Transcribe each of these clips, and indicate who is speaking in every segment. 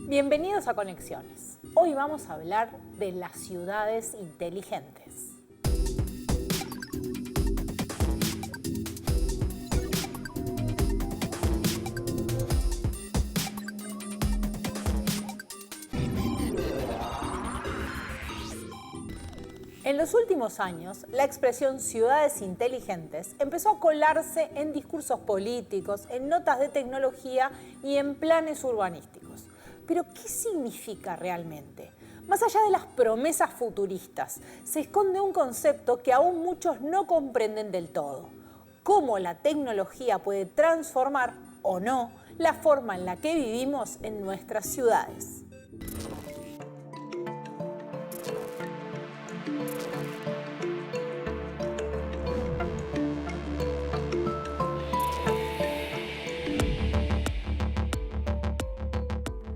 Speaker 1: Bienvenidos a Conexiones. Hoy vamos a hablar de las ciudades inteligentes. En los últimos años, la expresión ciudades inteligentes empezó a colarse en discursos políticos, en notas de tecnología y en planes urbanísticos. Pero, ¿qué significa realmente? Más allá de las promesas futuristas, se esconde un concepto que aún muchos no comprenden del todo. ¿Cómo la tecnología puede transformar, o no, la forma en la que vivimos en nuestras ciudades?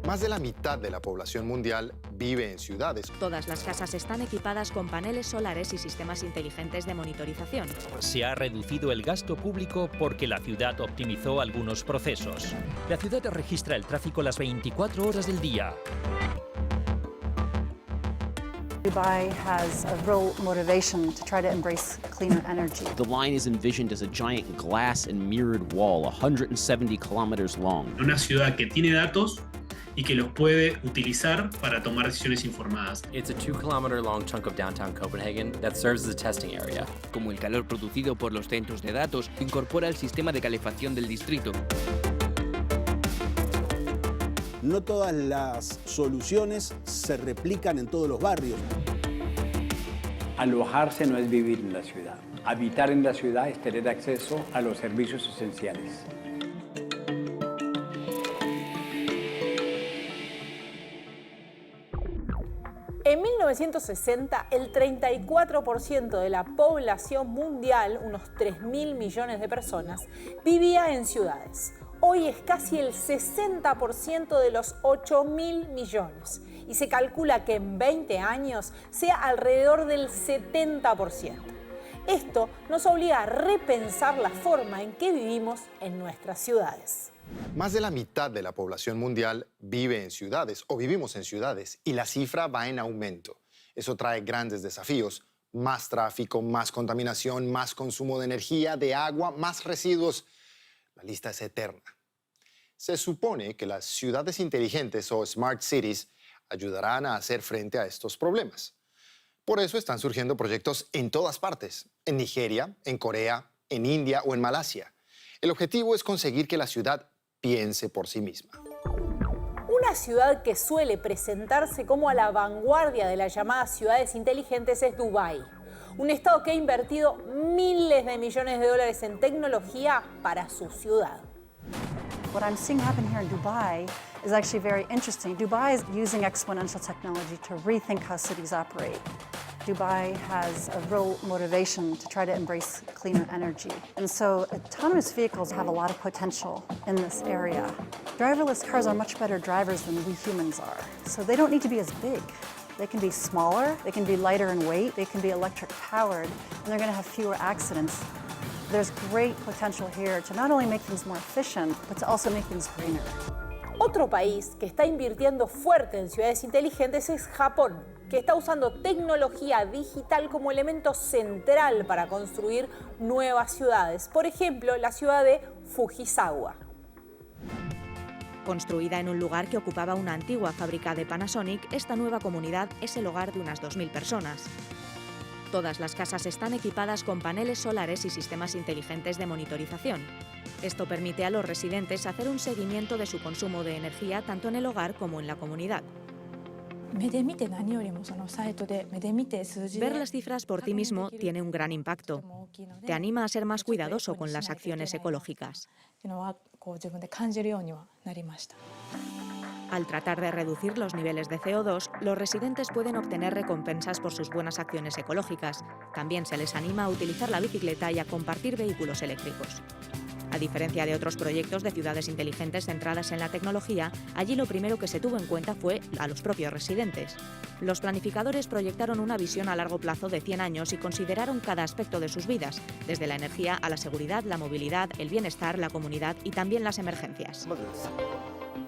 Speaker 2: Más de la mitad de la población mundial vive en ciudades.
Speaker 3: Todas las casas están equipadas con paneles solares y sistemas inteligentes de monitorización.
Speaker 4: Se ha reducido el gasto público porque la ciudad optimizó algunos procesos. La ciudad registra el tráfico las 24 horas del día.
Speaker 5: Dubai has a real motivation to try to embrace cleaner energy.
Speaker 6: The line is envisioned as a giant glass and mirrored wall, 170 kilometers long.
Speaker 7: Una ciudad que tiene datos y que los puede utilizar para tomar decisiones informadas.
Speaker 8: It's a 2-kilometer-long chunk of downtown Copenhagen that serves as a testing area.
Speaker 9: Como el calor producido por los centros de datos incorpora el sistema de calefacción del distrito.
Speaker 10: No todas las soluciones se replican en todos los barrios.
Speaker 11: Alojarse no es vivir en la ciudad. Habitar en la ciudad es tener acceso a los servicios esenciales.
Speaker 1: En 1960, el 34% de la población mundial, unos 3.000 millones de personas, vivía en ciudades. Hoy es casi el 60% de los 8.000 millones y se calcula que en 20 años sea alrededor del 70%. Esto nos obliga a repensar la forma en que vivimos en nuestras ciudades.
Speaker 2: Más de la mitad de la población mundial vive en ciudades o vivimos en ciudades y la cifra va en aumento. Eso trae grandes desafíos: más tráfico, más contaminación, más consumo de energía, de agua, más residuos. La lista es eterna. Se supone que las ciudades inteligentes o smart cities ayudarán a hacer frente a estos problemas. Por eso están surgiendo proyectos en todas partes: en Nigeria, en Corea, en India o en Malasia. El objetivo es conseguir que la ciudad piense por sí misma.
Speaker 1: Una ciudad que suele presentarse como a la vanguardia de las llamadas ciudades inteligentes es Dubái, un estado que ha invertido miles de millones de dólares en tecnología para su ciudad.
Speaker 5: What I'm seeing happen here in Dubai is actually very interesting. Dubai is using exponential technology to rethink how cities operate. Dubai has a real motivation to try to embrace cleaner energy. And so autonomous vehicles have a lot of potential in this area. Driverless cars are much better drivers than we humans are. So they don't need to be as big. They can be smaller, they can be lighter in weight, they can be electric powered, and they're going to have fewer accidents. There's great potential here to not only make things more efficient, but to also make things greener.
Speaker 1: Otro país que está invirtiendo fuerte en ciudades inteligentes es Japón, que está usando tecnología digital como elemento central para construir nuevas ciudades. Por ejemplo, la ciudad de Fujisawa.
Speaker 3: Construida en un lugar que ocupaba una antigua fábrica de Panasonic, esta nueva comunidad es el hogar de unas 2.000 personas. Todas las casas están equipadas con paneles solares y sistemas inteligentes de monitorización. Esto permite a los residentes hacer un seguimiento de su consumo de energía tanto en el hogar como en la comunidad. Ver las cifras por ti mismo tiene un gran impacto. Te anima a ser más cuidadoso con las acciones ecológicas. Al tratar de reducir los niveles de CO2, los residentes pueden obtener recompensas por sus buenas acciones ecológicas. También se les anima a utilizar la bicicleta y a compartir vehículos eléctricos. A diferencia de otros proyectos de ciudades inteligentes centradas en la tecnología, allí lo primero que se tuvo en cuenta fue a los propios residentes. Los planificadores proyectaron una visión a largo plazo de 100 años y consideraron cada aspecto de sus vidas, desde la energía a la seguridad, la movilidad, el bienestar, la comunidad y también las emergencias.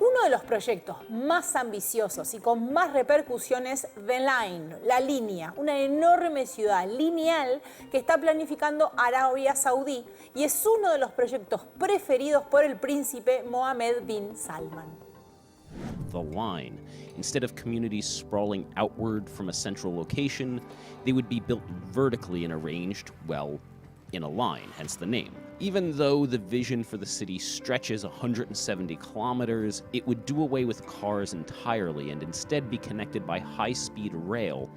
Speaker 1: Uno de los proyectos más ambiciosos y con más repercusiones es The Line, la línea, una enorme ciudad lineal que está planificando Arabia Saudí y es uno de los proyectos preferidos por el príncipe Mohammed bin Salman.
Speaker 6: The Line. Instead of communities sprawling outward from a central location, they would be built vertically and arranged, well, in a line, hence the name. Even though the vision for the city stretches 170 kilometers, it would do away with cars entirely and instead be connected by high-speed rail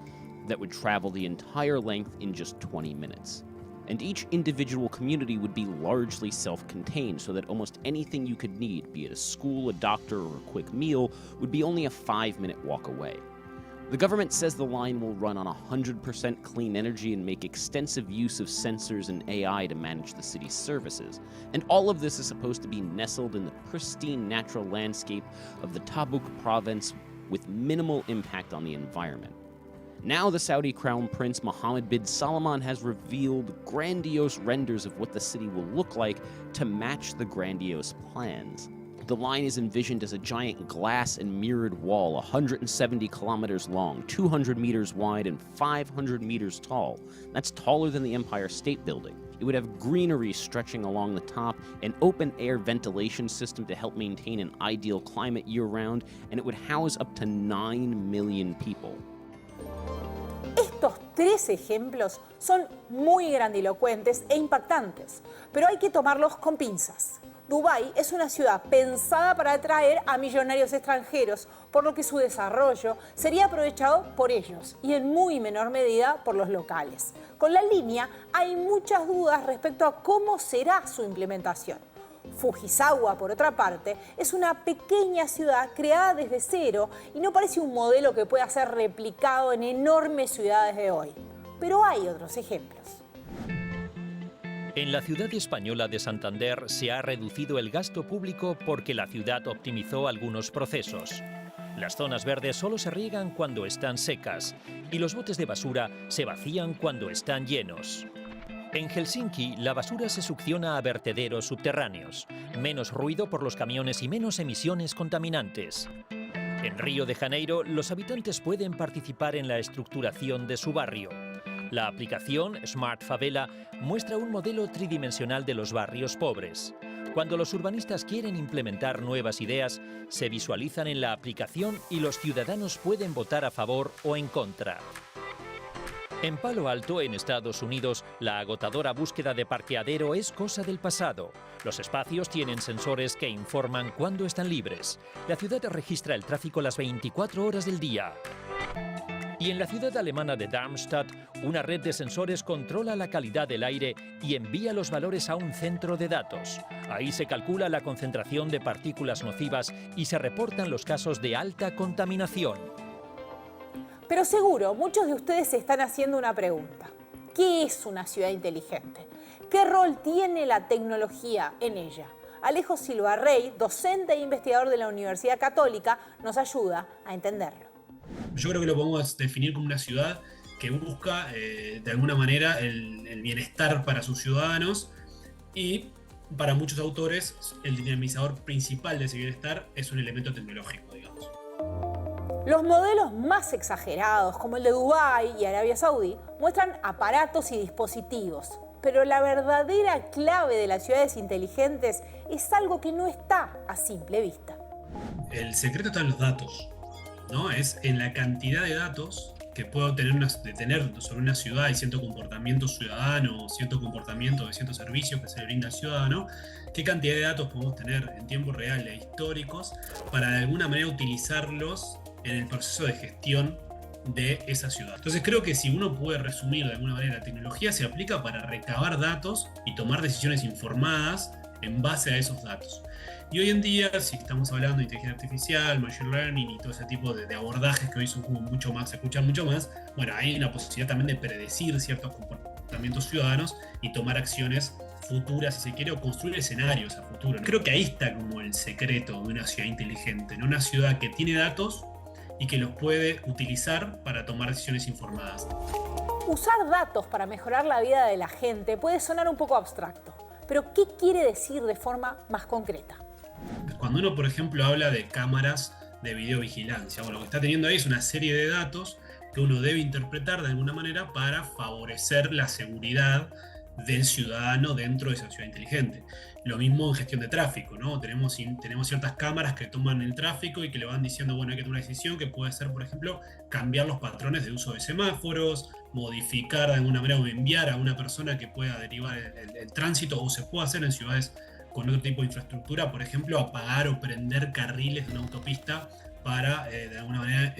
Speaker 6: that would travel the entire length in just 20 minutes. And each individual community would be largely self-contained so that almost anything you could need, be it a school, a doctor, or a quick meal, would be only a 5-minute walk away. The government says the line will run on 100% clean energy and make extensive use of sensors and AI to manage the city's services. And all of this is supposed to be nestled in the pristine natural landscape of the Tabuk province with minimal impact on the environment. Now the Saudi Crown Prince Mohammed bin Salman has revealed grandiose renders of what the city will look like to match the grandiose plans. The line is envisioned as a giant glass and mirrored wall, 170 kilometers long, 200 meters wide, and 500 meters tall. That's taller than the Empire State Building. It would have greenery stretching along the top, an open-air ventilation system to help maintain an ideal climate year-round, and it would house up to 9 million people.
Speaker 1: Estos tres ejemplos son muy grandilocuentes e impactantes, pero hay que tomarlos con pinzas. Dubái es una ciudad pensada para atraer a millonarios extranjeros, por lo que su desarrollo sería aprovechado por ellos y en muy menor medida por los locales. Con la línea hay muchas dudas respecto a cómo será su implementación. Fujisawa, por otra parte, es una pequeña ciudad creada desde cero y no parece un modelo que pueda ser replicado en enormes ciudades de hoy. Pero hay otros ejemplos.
Speaker 4: En la ciudad española de Santander se ha reducido el gasto público porque la ciudad optimizó algunos procesos. Las zonas verdes solo se riegan cuando están secas y los botes de basura se vacían cuando están llenos. En Helsinki, la basura se succiona a vertederos subterráneos, menos ruido por los camiones y menos emisiones contaminantes. En Río de Janeiro, los habitantes pueden participar en la estructuración de su barrio. La aplicación Smart Favela muestra un modelo tridimensional de los barrios pobres. Cuando los urbanistas quieren implementar nuevas ideas, se visualizan en la aplicación y los ciudadanos pueden votar a favor o en contra. En Palo Alto, en Estados Unidos, la agotadora búsqueda de parqueadero es cosa del pasado. Los espacios tienen sensores que informan cuándo están libres. La ciudad registra el tráfico las 24 horas del día. Y en la ciudad alemana de Darmstadt, una red de sensores controla la calidad del aire y envía los valores a un centro de datos. Ahí se calcula la concentración de partículas nocivas y se reportan los casos de alta contaminación.
Speaker 1: Pero seguro, muchos de ustedes se están haciendo una pregunta. ¿Qué es una ciudad inteligente? ¿Qué rol tiene la tecnología en ella? Alejo Silva Rey, docente e investigador de la Universidad Católica, nos ayuda a entenderlo.
Speaker 7: Yo creo que lo podemos definir como una ciudad que busca de alguna manera el bienestar para sus ciudadanos y para muchos autores el dinamizador principal de ese bienestar es un elemento tecnológico, digamos.
Speaker 1: Los modelos más exagerados, como el de Dubái y Arabia Saudí, muestran aparatos y dispositivos. Pero la verdadera clave de las ciudades inteligentes es algo que no está a simple vista.
Speaker 7: El secreto está en los datos, ¿no? Es en la cantidad de datos que puedo tener sobre una ciudad y cierto comportamiento ciudadano, cierto comportamiento de ciertos servicios que se le brinda al ciudadano, qué cantidad de datos podemos tener en tiempo real e históricos para de alguna manera utilizarlos en el proceso de gestión de esa ciudad. Entonces creo que si uno puede resumir de alguna manera, la tecnología se aplica para recabar datos y tomar decisiones informadas en base a esos datos. Y hoy en día, si estamos hablando de inteligencia artificial, machine learning y todo ese tipo de abordajes que hoy son mucho más, se escuchan mucho más, bueno, hay una posibilidad también de predecir ciertos comportamientos ciudadanos y tomar acciones futura, si se quiere, o construir escenarios a futuro. Creo que ahí está como el secreto de una ciudad inteligente, ¿no? Una ciudad que tiene datos y que los puede utilizar para tomar decisiones informadas.
Speaker 1: Usar datos para mejorar la vida de la gente puede sonar un poco abstracto, pero ¿qué quiere decir de forma más concreta?
Speaker 7: Cuando uno, por ejemplo, habla de cámaras de videovigilancia, bueno, lo que está teniendo ahí es una serie de datos que uno debe interpretar de alguna manera para favorecer la seguridad del ciudadano dentro de esa ciudad inteligente. Lo mismo en gestión de tráfico, ¿no? Tenemos ciertas cámaras que toman el tráfico y que le van diciendo, bueno, hay que tomar una decisión que puede ser, por ejemplo, cambiar los patrones de uso de semáforos, modificar de alguna manera o enviar a una persona que pueda derivar el tránsito, o se puede hacer en ciudades con otro tipo de infraestructura, por ejemplo, apagar o prender carriles de una autopista para, de alguna manera,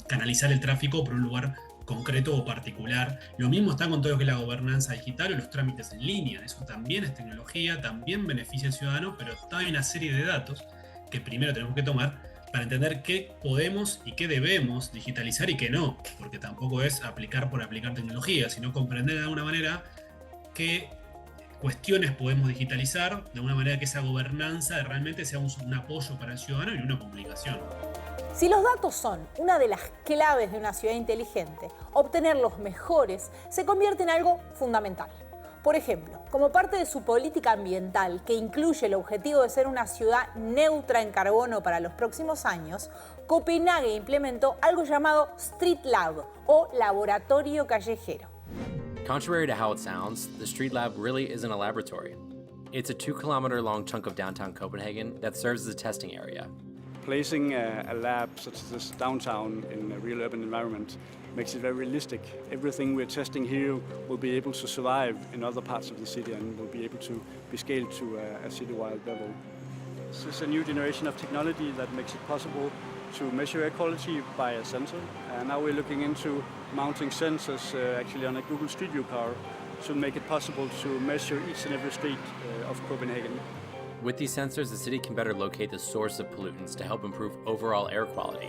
Speaker 7: canalizar el tráfico por un lugar concreto o particular. Lo mismo está con todo lo que es la gobernanza digital o los trámites en línea. Eso también es tecnología, también beneficia al ciudadano, pero hay una serie de datos que primero tenemos que tomar para entender qué podemos y qué debemos digitalizar y qué no, porque tampoco es aplicar por aplicar tecnología, sino comprender de alguna manera qué cuestiones podemos digitalizar, de una manera que esa gobernanza realmente sea un apoyo para el ciudadano y una complicación.
Speaker 1: Si los datos son una de las claves de una ciudad inteligente, obtener los mejores se convierte en algo fundamental. Por ejemplo, como parte de su política ambiental, que incluye el objetivo de ser una ciudad neutra en carbono para los próximos años, Copenhague implementó algo llamado Street Lab, o laboratorio callejero.
Speaker 8: Contrary to how it sounds, the Street Lab really isn't a laboratory. It's a 2-kilometer-long chunk of downtown Copenhagen that serves as a testing area.
Speaker 12: Placing a lab such as this downtown in a real urban environment makes it very realistic. Everything we're testing here will be able to survive in other parts of the city and will be able to be scaled to a city-wide level. This is a new generation of technology that makes it possible to measure air quality by a sensor. And now we're looking into mounting sensors actually on a Google Street View car to make it possible to measure each and every street of Copenhagen.
Speaker 8: With these sensors, the city can better locate the source of pollutants to help improve overall air quality.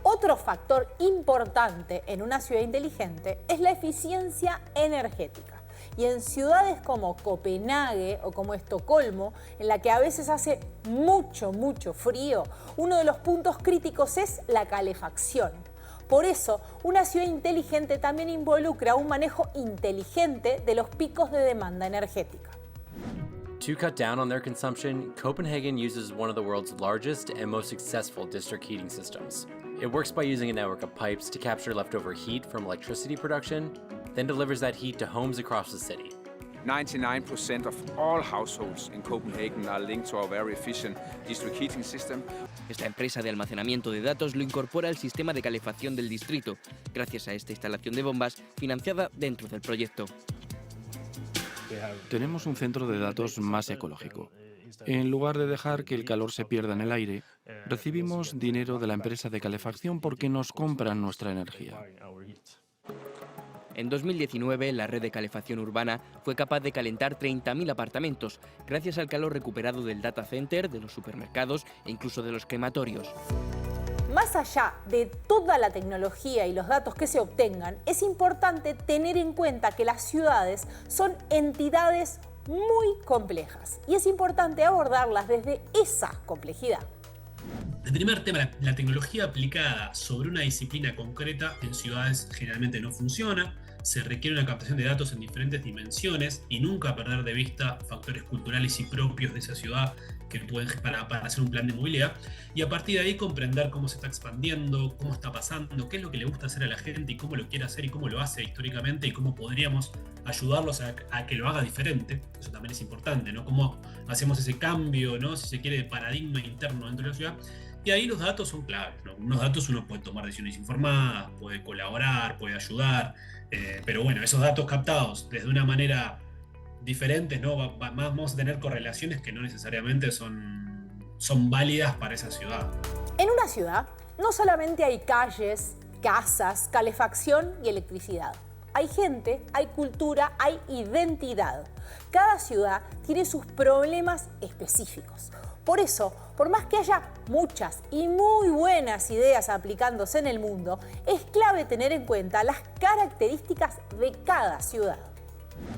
Speaker 1: Otro factor importante en una ciudad inteligente es la eficiencia energética. Y en ciudades como Copenhague o como Estocolmo, en la que a veces hace mucho frío, uno de los puntos críticos es la calefacción. Por eso, una ciudad inteligente también involucra un manejo inteligente de los picos de demanda energética.
Speaker 8: To cut down on their consumption, Copenhagen uses one of the world's largest and most successful district heating systems. It works by using a network of pipes to capture leftover heat from electricity production, then delivers that heat to homes across the city.
Speaker 13: 99% of all households in Copenhagen are linked to our very efficient district heating system.
Speaker 9: Esta empresa de almacenamiento de datos lo incorpora al sistema de calefacción del distrito, gracias a esta instalación de bombas financiada dentro del proyecto.
Speaker 14: Tenemos un centro de datos más ecológico. En lugar de dejar que el calor se pierda en el aire, recibimos dinero de la empresa de calefacción porque nos compran nuestra energía.
Speaker 9: En 2019, la red de calefacción urbana fue capaz de calentar 30.000 apartamentos, gracias al calor recuperado del data center, de los supermercados e incluso de los crematorios.
Speaker 1: Más allá de toda la tecnología y los datos que se obtengan, es importante tener en cuenta que las ciudades son entidades muy complejas y es importante abordarlas desde esa complejidad.
Speaker 7: El primer tema, la tecnología aplicada sobre una disciplina concreta en ciudades generalmente no funciona. Se requiere una captación de datos en diferentes dimensiones y nunca perder de vista factores culturales y propios de esa ciudad que pueden para hacer un plan de movilidad, y a partir de ahí comprender cómo se está expandiendo, cómo está pasando, qué es lo que le gusta hacer a la gente y cómo lo quiere hacer y cómo lo hace históricamente y cómo podríamos ayudarlos a que lo haga diferente. Eso también es importante, ¿no? Cómo hacemos ese cambio, ¿no? Si se quiere, de paradigma interno dentro de la ciudad. Y ahí los datos son claves, ¿no? Unos datos uno puede tomar decisiones informadas, puede colaborar, puede ayudar, pero bueno, esos datos captados desde una manera diferente, ¿no? Vamos a tener correlaciones que no necesariamente son válidas para esa ciudad.
Speaker 1: En una ciudad no solamente hay calles, casas, calefacción y electricidad. Hay gente, hay cultura, hay identidad. Cada ciudad tiene sus problemas específicos. Por eso, por más que haya muchas y muy buenas ideas aplicándose en el mundo, es clave tener en cuenta las características de cada ciudad.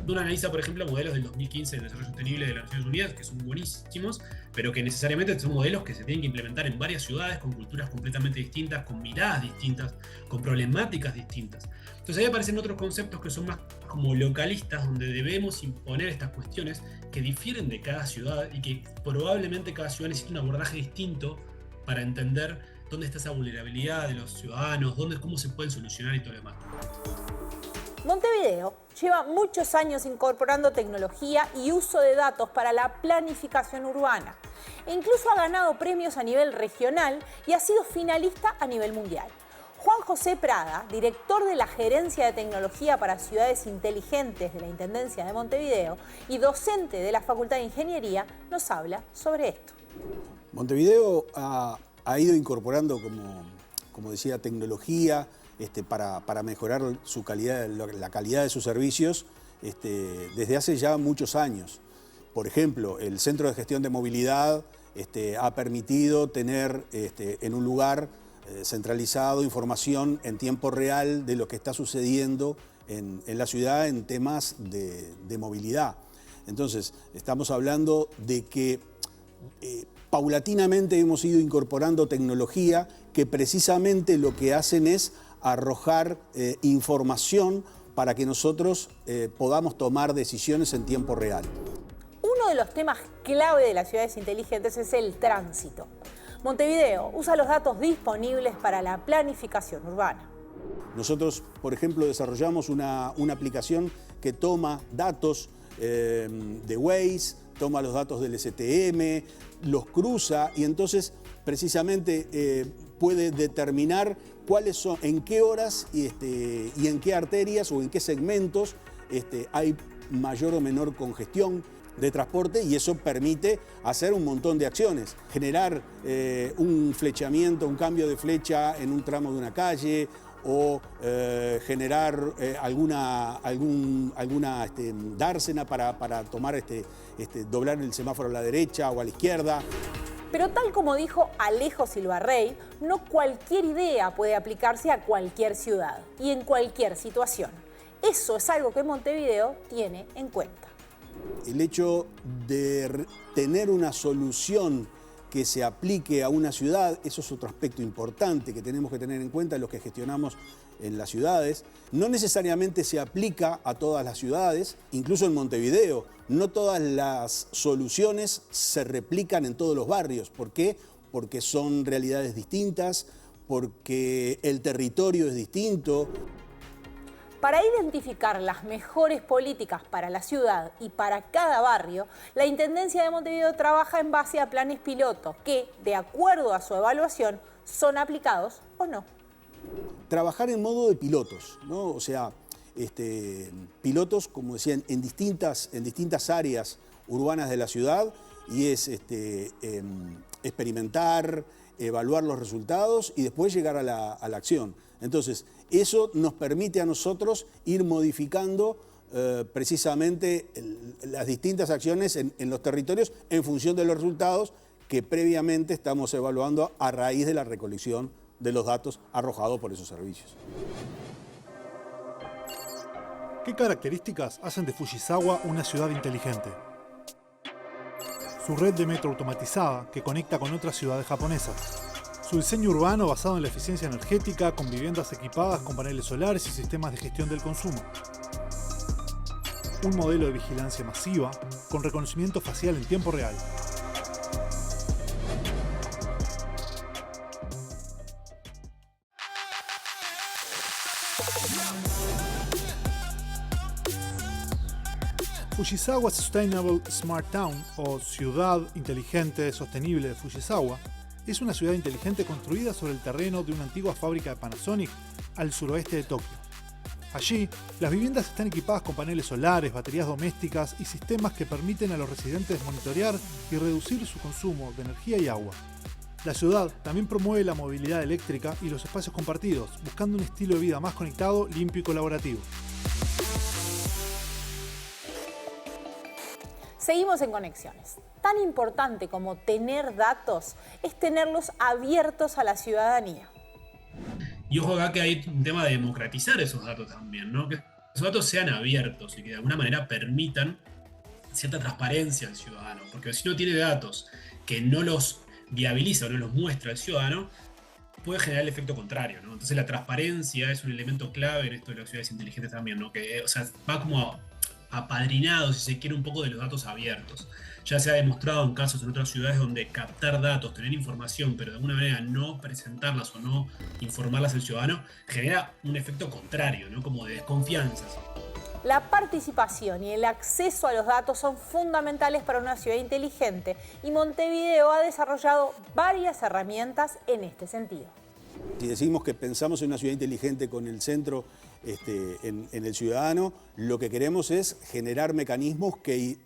Speaker 7: Uno analiza, por ejemplo, modelos del 2015 del desarrollo sostenible de las Naciones Unidas, que son buenísimos, pero que necesariamente son modelos que se tienen que implementar en varias ciudades, con culturas completamente distintas, con miradas distintas, con problemáticas distintas. Entonces ahí aparecen otros conceptos que son más como localistas, donde debemos imponer estas cuestiones que difieren de cada ciudad y que probablemente cada ciudad necesita un abordaje distinto para entender dónde está esa vulnerabilidad de los ciudadanos, cómo se pueden solucionar y todo lo demás.
Speaker 1: Montevideo lleva muchos años incorporando tecnología y uso de datos para la planificación urbana. E incluso ha ganado premios a nivel regional y ha sido finalista a nivel mundial. Juan José Prada, director de la Gerencia de Tecnología para Ciudades Inteligentes de la Intendencia de Montevideo y docente de la Facultad de Ingeniería, nos habla sobre esto.
Speaker 10: Montevideo ha ido incorporando, como decía, tecnología para mejorar su calidad, la calidad de sus servicios desde hace ya muchos años. Por ejemplo, el Centro de Gestión de Movilidad ha permitido tener en un lugar centralizado información en tiempo real de lo que está sucediendo en la ciudad en temas de movilidad. Entonces, estamos hablando de que paulatinamente hemos ido incorporando tecnología que precisamente lo que hacen es arrojar información para que nosotros podamos tomar decisiones en tiempo real.
Speaker 1: Uno de los temas clave de las ciudades inteligentes es el tránsito. Montevideo usa los datos disponibles para la planificación urbana.
Speaker 10: Nosotros, por ejemplo, desarrollamos una aplicación que toma datos de Waze, toma los datos del STM, los cruza y entonces precisamente puede determinar cuáles son, en qué horas y en qué arterias o en qué segmentos hay mayor o menor congestión de transporte, y eso permite hacer un montón de acciones. Generar un flechamiento, un cambio de flecha en un tramo de una calle, o generar alguna dársena para tomar doblar el semáforo a la derecha o a la izquierda.
Speaker 1: Pero tal como dijo Alejo Silva Rey, no cualquier idea puede aplicarse a cualquier ciudad y en cualquier situación. Eso es algo que Montevideo tiene en cuenta.
Speaker 10: El hecho de tener una solución que se aplique a una ciudad, eso es otro aspecto importante que tenemos que tener en cuenta los que gestionamos en las ciudades. No necesariamente se aplica a todas las ciudades, incluso en Montevideo. No todas las soluciones se replican en todos los barrios. ¿Por qué? Porque son realidades distintas, porque el territorio es distinto.
Speaker 1: Para identificar las mejores políticas para la ciudad y para cada barrio, la Intendencia de Montevideo trabaja en base a planes piloto que, de acuerdo a su evaluación, son aplicados o no.
Speaker 10: Trabajar en modo de pilotos, ¿no? O sea, pilotos, como decían, en distintas áreas urbanas de la ciudad, y es experimentar, evaluar los resultados y después llegar a la acción. Entonces, eso nos permite a nosotros ir modificando precisamente las distintas acciones en los territorios en función de los resultados que previamente estamos evaluando a raíz de la recolección de los datos arrojados por esos servicios.
Speaker 15: ¿Qué características hacen de Fujisawa una ciudad inteligente? Su red de metro automatizada que conecta con otras ciudades japonesas. Su diseño urbano basado en la eficiencia energética, con viviendas equipadas con paneles solares y sistemas de gestión del consumo. Un modelo de vigilancia masiva con reconocimiento facial en tiempo real. Fujisawa Sustainable Smart Town, o Ciudad Inteligente Sostenible de Fujisawa, es una ciudad inteligente construida sobre el terreno de una antigua fábrica de Panasonic al suroeste de Tokio. Allí, las viviendas están equipadas con paneles solares, baterías domésticas y sistemas que permiten a los residentes monitorear y reducir su consumo de energía y agua. La ciudad también promueve la movilidad eléctrica y los espacios compartidos, buscando un estilo de vida más conectado, limpio y colaborativo.
Speaker 1: Seguimos en Conexiones. Tan importante como tener datos es tenerlos abiertos a la ciudadanía.
Speaker 7: Y ojo acá que hay un tema de democratizar esos datos también, ¿no? Que los datos sean abiertos y que de alguna manera permitan cierta transparencia al ciudadano, porque si no tiene datos que no los viabiliza o no los muestra al ciudadano, puede generar el efecto contrario, ¿no? Entonces la transparencia es un elemento clave en esto de las ciudades inteligentes también, ¿no? Que, o sea, va como apadrinado, si se quiere, un poco de los datos abiertos. Ya se ha demostrado en casos en otras ciudades donde captar datos, tener información, pero de alguna manera no presentarlas o no informarlas al ciudadano, genera un efecto contrario, ¿no? Como de desconfianza.
Speaker 1: La participación y el acceso a los datos son fundamentales para una ciudad inteligente y Montevideo ha desarrollado varias herramientas en este sentido.
Speaker 10: Si decimos que pensamos en una ciudad inteligente con el centro en el ciudadano, lo que queremos es generar mecanismos que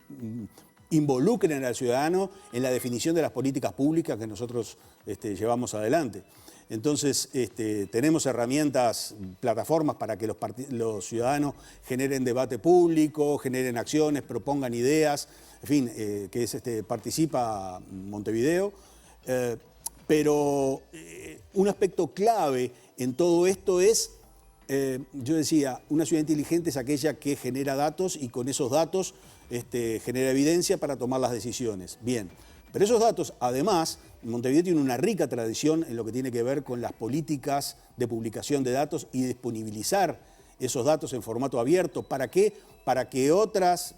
Speaker 10: involucren al ciudadano en la definición de las políticas públicas que nosotros llevamos adelante. Entonces, tenemos herramientas, plataformas para que los ciudadanos generen debate público, generen acciones, propongan ideas, en fin, que es Participa Montevideo. Pero un aspecto clave en todo esto es, yo decía, una ciudad inteligente es aquella que genera datos y con esos datos genera evidencia para tomar las decisiones. Bien, pero esos datos, además, Montevideo tiene una rica tradición en lo que tiene que ver con las políticas de publicación de datos y disponibilizar esos datos en formato abierto. ¿Para qué? Para que otras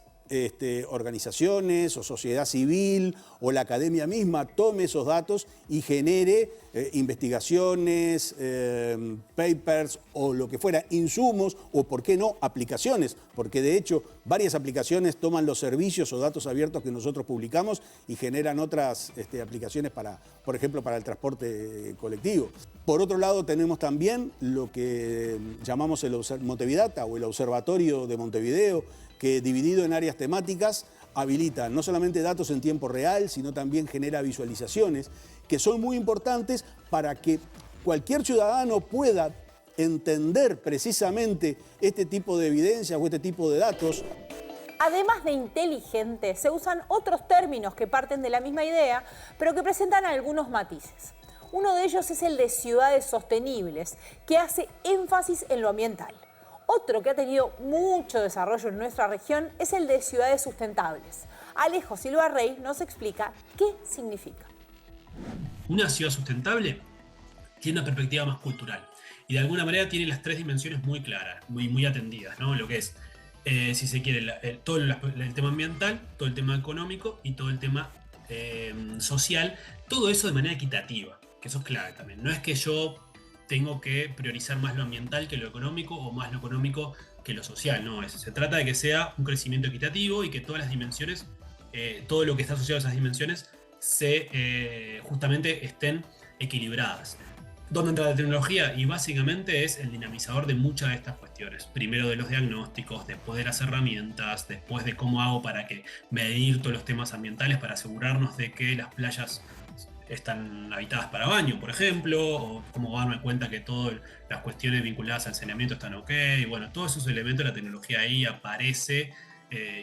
Speaker 10: organizaciones o sociedad civil o la academia misma tome esos datos y genere investigaciones, papers o lo que fuera, insumos o, por qué no, aplicaciones, porque de hecho varias aplicaciones toman los servicios o datos abiertos que nosotros publicamos y generan otras aplicaciones para, por ejemplo, para el transporte colectivo. Por otro lado, tenemos también lo que llamamos el Montevidata o el Observatorio de Montevideo, que dividido en áreas temáticas habilita no solamente datos en tiempo real, sino también genera visualizaciones que son muy importantes para que cualquier ciudadano pueda entender precisamente este tipo de evidencias o este tipo de datos.
Speaker 1: Además de inteligente, se usan otros términos que parten de la misma idea, pero que presentan algunos matices. Uno de ellos es el de ciudades sostenibles, que hace énfasis en lo ambiental. Otro que ha tenido mucho desarrollo en nuestra región es el de ciudades sustentables. Alejo Silva Rey nos explica qué significa.
Speaker 7: Una ciudad sustentable tiene una perspectiva más cultural y de alguna manera tiene las tres dimensiones muy claras, muy atendidas, ¿no? Lo que es, si se quiere, todo el tema ambiental, todo el tema económico y todo el tema social, todo eso de manera equitativa, que eso es clave también. No es que yo tengo que priorizar más lo ambiental que lo económico o más lo económico que lo social, no, se trata de que sea un crecimiento equitativo y que todas las dimensiones, todo lo que está asociado a esas dimensiones, justamente estén equilibradas. ¿Dónde entra la tecnología? Y básicamente es el dinamizador de muchas de estas cuestiones. Primero de los diagnósticos, después de las herramientas, después de cómo hago para medir todos los temas ambientales para asegurarnos de que las playas están habitadas para baño, por ejemplo, o cómo darme cuenta que todas las cuestiones vinculadas al saneamiento están ok. Y bueno, todos esos elementos de la tecnología ahí aparece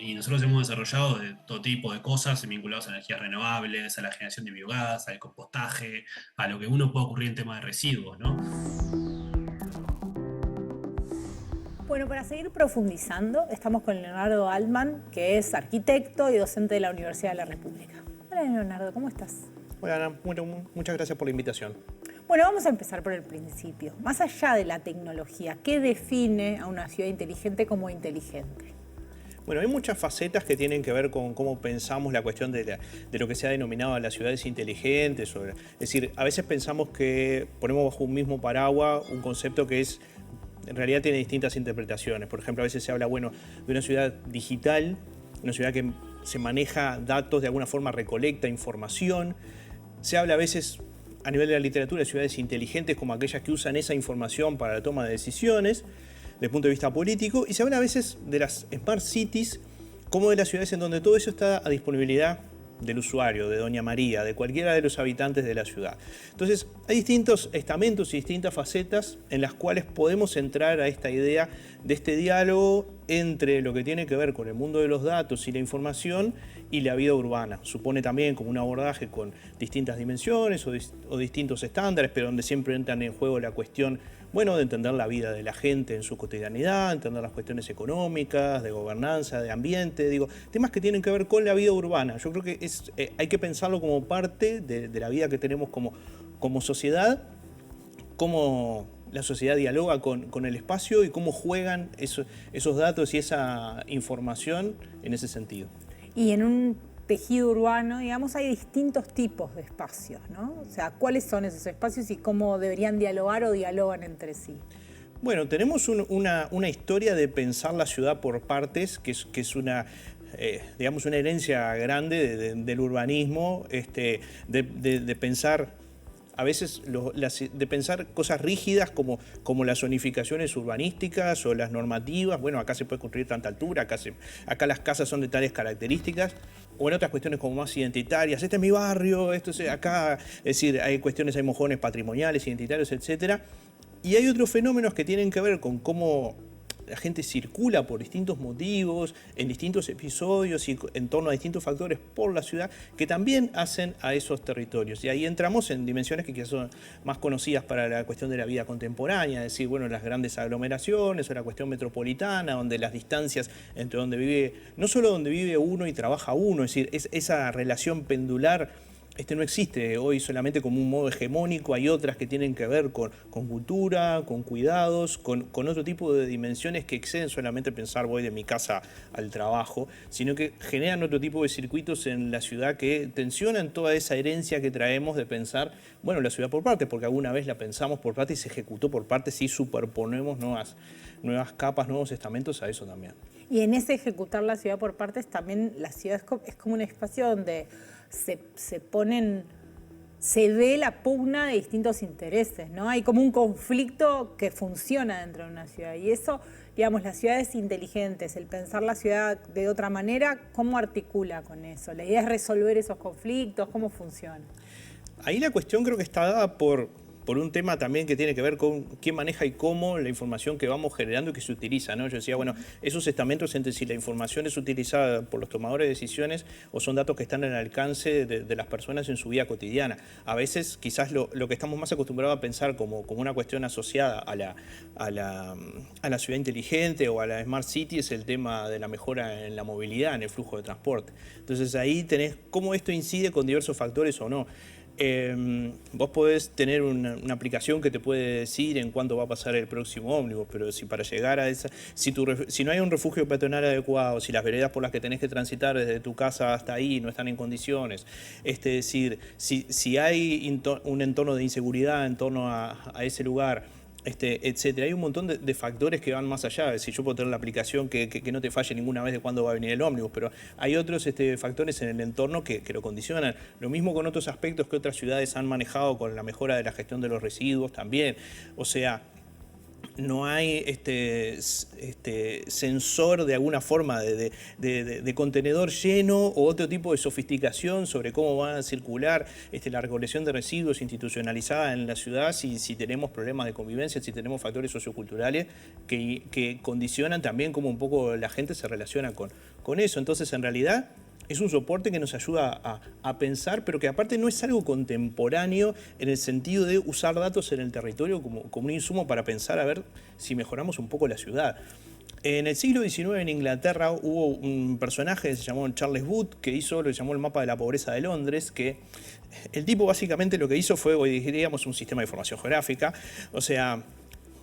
Speaker 7: y nosotros hemos desarrollado de todo tipo de cosas vinculadas a energías renovables, a la generación de biogás, al compostaje, a lo que uno puede ocurrir en tema de residuos, ¿no?
Speaker 1: Bueno, para seguir profundizando, estamos con Leonardo Altman, que es arquitecto y docente de la Universidad de la República. Hola, Leonardo, ¿cómo estás?
Speaker 16: Hola, Ana. Muchas gracias por la invitación.
Speaker 1: Bueno, vamos a empezar por el principio. Más allá de la tecnología, ¿qué define a una ciudad inteligente como inteligente?
Speaker 16: Bueno, hay muchas facetas que tienen que ver con cómo pensamos la cuestión de lo que se ha denominado las ciudades inteligentes. Es decir, a veces pensamos que ponemos bajo un mismo paraguas un concepto que en realidad tiene distintas interpretaciones. Por ejemplo, a veces se habla, de una ciudad digital, una ciudad que se maneja datos, de alguna forma recolecta información. Se habla a veces a nivel de la literatura de ciudades inteligentes como aquellas que usan esa información para la toma de decisiones desde el punto de vista político, y se habla a veces de las smart cities como de las ciudades en donde todo eso está a disponibilidad del usuario, de Doña María, de cualquiera de los habitantes de la ciudad. Entonces, hay distintos estamentos y distintas facetas en las cuales podemos entrar a esta idea de este diálogo entre lo que tiene que ver con el mundo de los datos y la información y la vida urbana. Supone también como un abordaje con distintas dimensiones o distintos estándares, pero donde siempre entran en juego la cuestión bueno, de entender la vida de la gente en su cotidianidad, entender las cuestiones económicas, de gobernanza, de ambiente, digo, temas que tienen que ver con la vida urbana. Yo creo que hay que pensarlo como parte de la vida que tenemos como sociedad, cómo la sociedad dialoga con el espacio y cómo juegan esos datos y esa información en ese sentido.
Speaker 1: Y en un tejido urbano, digamos, hay distintos tipos de espacios, ¿no? O sea, ¿cuáles son esos espacios y cómo deberían dialogar o dialogan entre sí? Bueno, tenemos una historia de pensar la ciudad por partes, que es una, digamos, una herencia grande del urbanismo, de pensar a veces de pensar cosas rígidas como las zonificaciones urbanísticas o las normativas. Bueno, acá se puede construir tanta altura, acá las casas son de tales características, o en otras cuestiones como más identitarias. Este es mi barrio, esto es acá, es decir, hay mojones patrimoniales, identitarios, etcétera. Y hay otros fenómenos que tienen que ver con cómo la gente circula por distintos motivos, en distintos episodios y en torno a distintos factores por la ciudad que también hacen a esos territorios. Y ahí entramos en dimensiones que quizás son más conocidas para la cuestión de la vida contemporánea, es decir, bueno, las grandes aglomeraciones o la cuestión metropolitana, donde las distancias entre donde vive, no solo donde vive uno y trabaja uno, es decir, esa relación pendular no existe hoy solamente como un modo hegemónico, hay otras que tienen que ver con cultura, con cuidados, con otro tipo de dimensiones que exceden solamente pensar voy de mi casa al trabajo, sino que generan otro tipo de circuitos en la ciudad que tensionan toda esa herencia que traemos de pensar, bueno, la ciudad por partes, porque alguna vez la pensamos por partes y se ejecutó por partes y superponemos nuevas capas, nuevos estamentos a eso también. Y en ese ejecutar la ciudad por partes también la ciudad es como un espacio donde se ve la pugna de distintos intereses, ¿no? Hay como un conflicto que funciona dentro de una ciudad y eso, digamos, las ciudades inteligentes, el pensar la ciudad de otra manera, ¿cómo articula con eso? La idea es resolver esos conflictos, ¿cómo funciona? Ahí la cuestión creo que está dada por un tema también que tiene que ver con quién maneja y cómo la información que vamos generando y que se utiliza, ¿no? Yo decía, bueno, esos estamentos entre si la información es utilizada por los tomadores de decisiones o son datos que están al alcance de las personas en su vida cotidiana. A veces quizás lo que estamos más acostumbrados a pensar como una cuestión asociada a la ciudad inteligente o a la Smart City es el tema de la mejora en la movilidad, en el flujo de transporte. Entonces ahí tenés cómo esto incide con diversos factores o no. Vos podés tener una aplicación que te puede decir en cuánto va a pasar el próximo ómnibus, pero si para llegar a esa, si no hay un refugio peatonal adecuado, si las veredas por las que tenés que transitar desde tu casa hasta ahí no están en condiciones, es decir, si hay un entorno de inseguridad en torno a ese lugar, etcétera. Hay un montón de factores que van más allá. Si yo puedo tener la aplicación que no te falle ninguna vez de cuándo va a venir el ómnibus, pero hay otros factores en el entorno que lo condicionan. Lo mismo con otros aspectos que otras ciudades han manejado con la mejora de la gestión de los residuos también. O sea, no hay sensor de alguna forma de contenedor lleno o otro tipo de sofisticación sobre cómo va a circular la recolección de residuos institucionalizada en la ciudad si tenemos problemas de convivencia, si tenemos factores socioculturales que condicionan también cómo un poco la gente se relaciona con eso. Entonces, en realidad, es un soporte que nos ayuda a pensar, pero que aparte no es algo contemporáneo en el sentido de usar datos en el territorio como un insumo para pensar a ver si mejoramos un poco la ciudad. En el siglo XIX en Inglaterra hubo un personaje que se llamó Charles Wood, que hizo lo que llamó el mapa de la pobreza de Londres, que el tipo básicamente lo que hizo fue, hoy diríamos, un sistema de información geográfica, o sea,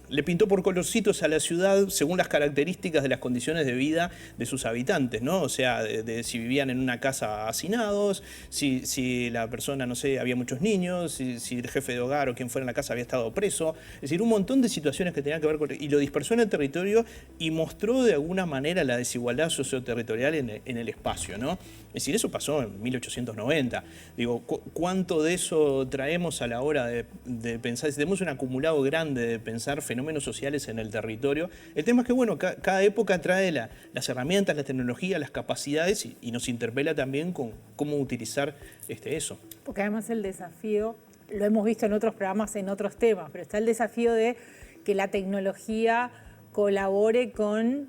Speaker 1: le pintó por colorcitos a la ciudad según las características de las condiciones de vida de sus habitantes, ¿no? O sea, de si vivían en una casa hacinados, si la persona, no sé, había muchos niños, si el jefe de hogar o quien fuera en la casa había estado preso. Es decir, un montón de situaciones que tenían que ver con... Y lo dispersó en el territorio y mostró de alguna manera la desigualdad socioterritorial en el espacio, ¿no? Es decir, eso pasó en 1890. Digo, ¿cuánto de eso traemos a la hora de pensar? Si tenemos un acumulado grande de pensar fenómenos sociales en el territorio. El tema es que, bueno, cada época trae las herramientas, la tecnología, las capacidades y nos interpela también con cómo utilizar eso. Porque además el desafío, lo hemos visto en otros programas, en otros temas, pero está el desafío de que la tecnología colabore con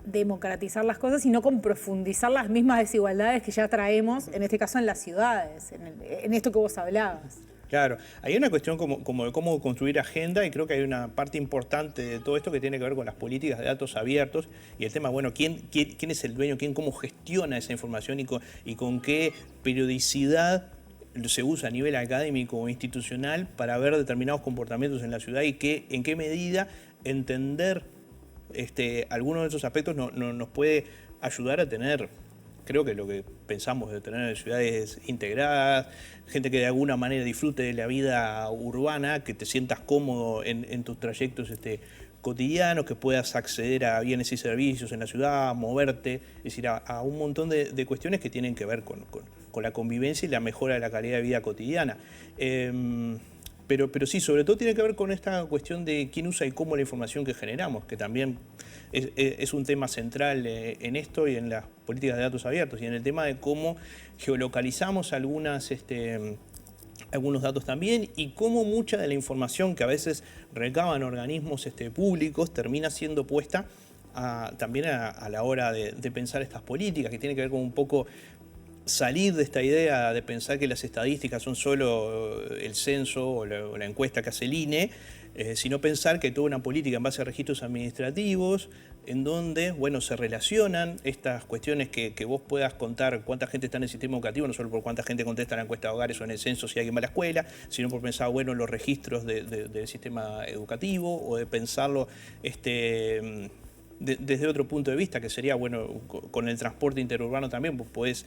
Speaker 1: democratizar las cosas y no con profundizar las mismas desigualdades que ya traemos, en este caso en las ciudades, en esto que vos hablabas.
Speaker 16: Claro, hay una cuestión como de cómo construir agenda, y creo que hay una parte importante de todo esto que tiene que ver con las políticas de datos abiertos y el tema, bueno, quién es el dueño, cómo gestiona esa información y con qué periodicidad se usa a nivel académico o institucional para ver determinados comportamientos en la ciudad y en qué medida entender algunos de esos aspectos nos puede ayudar a tener, creo que lo que pensamos de tener ciudades integradas, gente que de alguna manera disfrute de la vida urbana, que te sientas cómodo en tus trayectos cotidianos, que puedas acceder a bienes y servicios en la ciudad, moverte, es decir, a un montón de cuestiones que tienen que ver con la convivencia y la mejora de la calidad de vida cotidiana. Pero sí, sobre todo tiene que ver con esta cuestión de quién usa y cómo la información que generamos, que también es un tema central en esto y en las políticas de datos abiertos, y en el tema de cómo geolocalizamos algunos datos también, y cómo mucha de la información que a veces recaban organismos públicos termina siendo puesta también a la hora de pensar estas políticas, que tiene que ver con un poco salir de esta idea de pensar que las estadísticas son solo el censo o la encuesta que hace el INE, sino pensar que toda una política en base a registros administrativos, en donde, bueno, se relacionan estas cuestiones que vos puedas contar cuánta gente está en el sistema educativo, no solo por cuánta gente contesta en la encuesta de hogares o en el censo si alguien va a la escuela, sino por pensar, bueno, los registros del sistema educativo, o de pensarlo desde otro punto de vista, que sería, bueno, con el transporte interurbano también, vos podés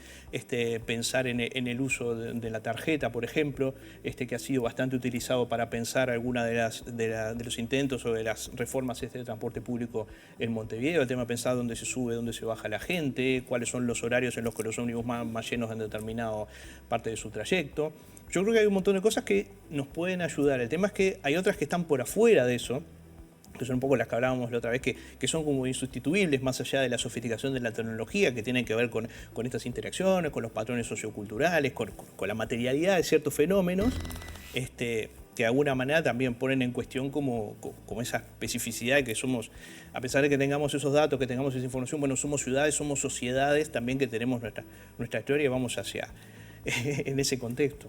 Speaker 16: pensar en el uso de la tarjeta, por ejemplo, que ha sido bastante utilizado para pensar alguna de los intentos o de las reformas de transporte público en Montevideo, el tema de pensar dónde se sube, dónde se baja la gente, cuáles son los horarios en los que los ómnibus más llenos en determinada parte de su trayecto. Yo creo que hay un montón de cosas que nos pueden ayudar. El tema es que hay otras que están por afuera de eso, que son un poco las que hablábamos la otra vez, que son como insustituibles, más allá de la sofisticación de la tecnología, que tienen que ver con estas interacciones, con los patrones socioculturales, con la materialidad de ciertos fenómenos, que de alguna manera también ponen en cuestión como esa especificidad de que somos, a pesar de que tengamos esos datos, que tengamos esa información, bueno, somos ciudades, somos sociedades también que tenemos nuestra historia y vamos hacia en ese contexto.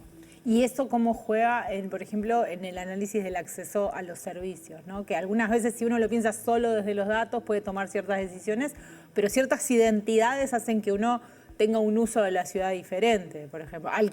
Speaker 1: ¿Y eso cómo juega, por ejemplo, en el análisis del acceso a los servicios, ¿no? Que algunas veces, si uno lo piensa solo desde los datos, puede tomar ciertas decisiones, pero ciertas identidades hacen que uno tenga un uso de la ciudad diferente, por ejemplo, al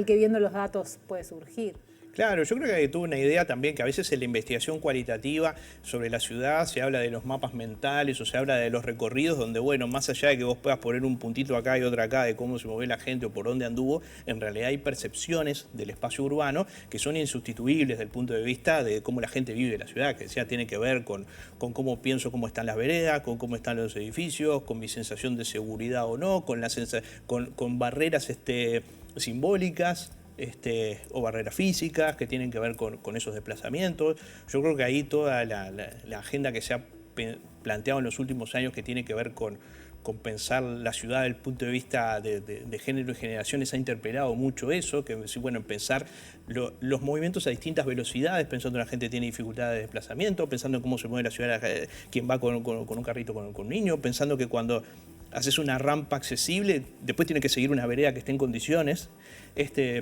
Speaker 1: que viendo los datos puede surgir.
Speaker 16: Claro, yo creo que hay toda una idea también que a veces en la investigación cualitativa sobre la ciudad se habla de los mapas mentales o se habla de los recorridos donde, bueno, más allá de que vos puedas poner un puntito acá y otro acá de cómo se mueve la gente o por dónde anduvo, en realidad hay percepciones del espacio urbano que son insustituibles desde el punto de vista de cómo la gente vive la ciudad, que sea tiene que ver con cómo pienso cómo están las veredas, con cómo están los edificios, con mi sensación de seguridad o no, con barreras simbólicas, o barreras físicas que tienen que ver con esos desplazamientos. Yo creo que ahí toda la agenda que se ha planteado en los últimos años, que tiene que ver con pensar la ciudad desde el punto de vista de género y generaciones, ha interpelado mucho eso, que bueno, en pensar los movimientos a distintas velocidades, pensando en la gente que tiene dificultades de desplazamiento, pensando en cómo se mueve la ciudad, quien va con un carrito con un niño, pensando que cuando haces una rampa accesible, después tiene que seguir una vereda que esté en condiciones,